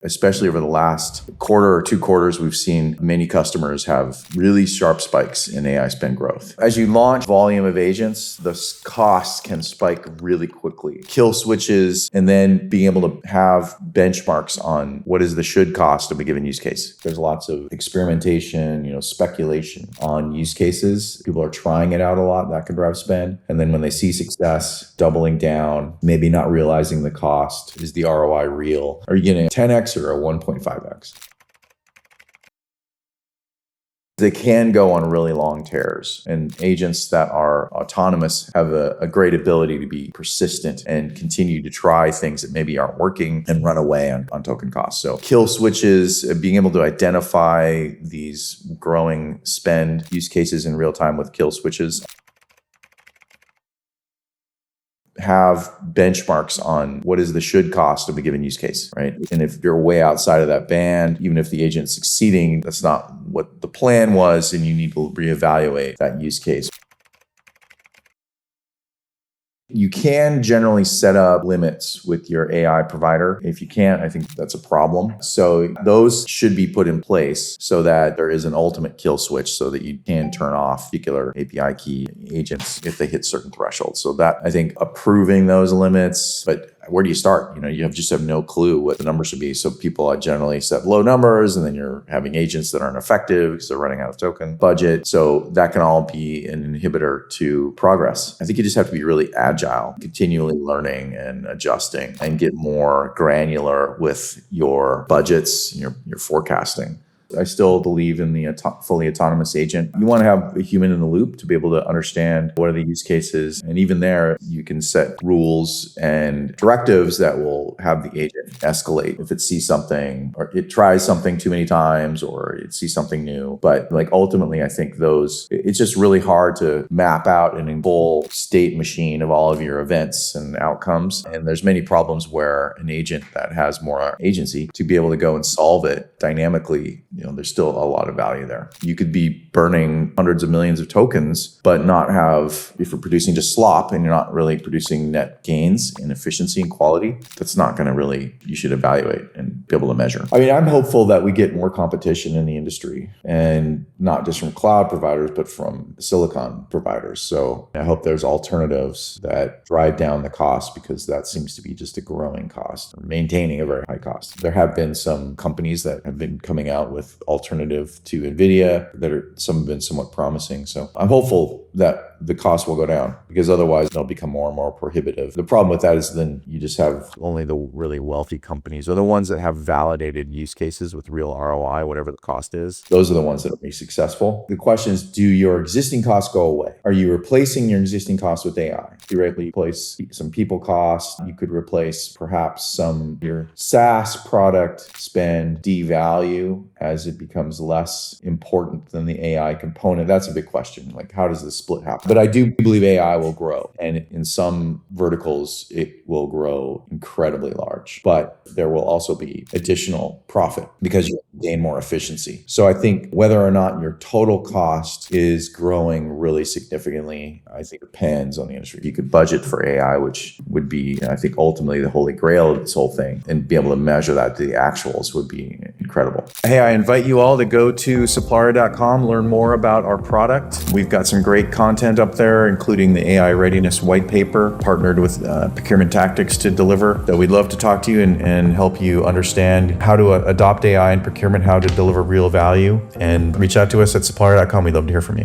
Especially over the last quarter or 2 quarters, we've seen many customers have really sharp spikes in AI spend growth. As you launch volume of agents, the costs can spike really quickly. Kill switches, and then being able to have benchmarks on what is the should cost of a given use case. There's lots of experimentation, speculation on use cases. People are trying it out a lot. That can drive spend. And then when they see success, doubling down, maybe not realizing the cost. Is the ROI real? Are you getting a 10x or a 1.5x? They can go on really long tears, and agents that are autonomous have a great ability to be persistent and continue to try things that maybe aren't working and run away on token costs. So kill switches, being able to identify these growing spend use cases in real time with kill switches. Have benchmarks on what is the should cost of a given use case, right? And if you're way outside of that band, even if the agent's succeeding, that's not what the plan was, and you need to reevaluate that use case. You can generally set up limits with your AI provider. If you can't, I think that's a problem. So those should be put in place so that there is an ultimate kill switch so that you can turn off particular API key agents if they hit certain thresholds. So that, I think, approving those limits, but where do you start? You just have no clue what the number should be. So people generally set low numbers, and then you're having agents that aren't effective because they're running out of token budget. So that can all be an inhibitor to progress. I think you just have to be really agile, continually learning and adjusting, and get more granular with your budgets, your forecasting. I still believe in the fully autonomous agent. You want to have a human in the loop to be able to understand what are the use cases. And even there, you can set rules and directives that will have the agent escalate if it sees something, or it tries something too many times, or it sees something new. But ultimately, I think it's just really hard to map out an full state machine of all of your events and outcomes. And there's many problems where an agent that has more agency to be able to go and solve it dynamically, there's still a lot of value there. You could be burning hundreds of millions of tokens, but not have, if you're producing just slop and you're not really producing net gains in efficiency and quality, that's not going to you should evaluate and be able to measure. I'm hopeful that we get more competition in the industry, and not just from cloud providers, but from silicon providers. So I hope there's alternatives that drive down the cost, because that seems to be just a growing cost, or maintaining a very high cost. There have been some companies that have been coming out with alternative to NVIDIA some have been somewhat promising. So I'm hopeful that the cost will go down, because otherwise they'll become more and more prohibitive. The problem with that is then you just have only the really wealthy companies, or the ones that have validated use cases with real ROI, whatever the cost is. Those are the ones that will be successful. The question is, do your existing costs go away? Are you replacing your existing costs with AI? Theoretically, you replace some people costs. You could replace perhaps your SaaS product spend devalue as it becomes less important than the AI component. That's a big question. How does this split happen? But I do believe AI will grow, and in some verticals, it will grow incredibly large. But there will also be additional profit because you gain more efficiency. So I think whether or not your total cost is growing really significantly, I think depends on the industry. You could budget for AI, which would be, I think, ultimately the holy grail of this whole thing, and be able to measure that to the actuals would be incredible. Hey, I invite you all to go to Suplari.com, learn more about our product. We've got some great content up there, including the AI readiness white paper, partnered with Procurement Tactics to deliver. So we'd love to talk to you and help you understand how to adopt AI in procurement, how to deliver real value, and reach out to us at Suplari.com. We'd love to hear from you.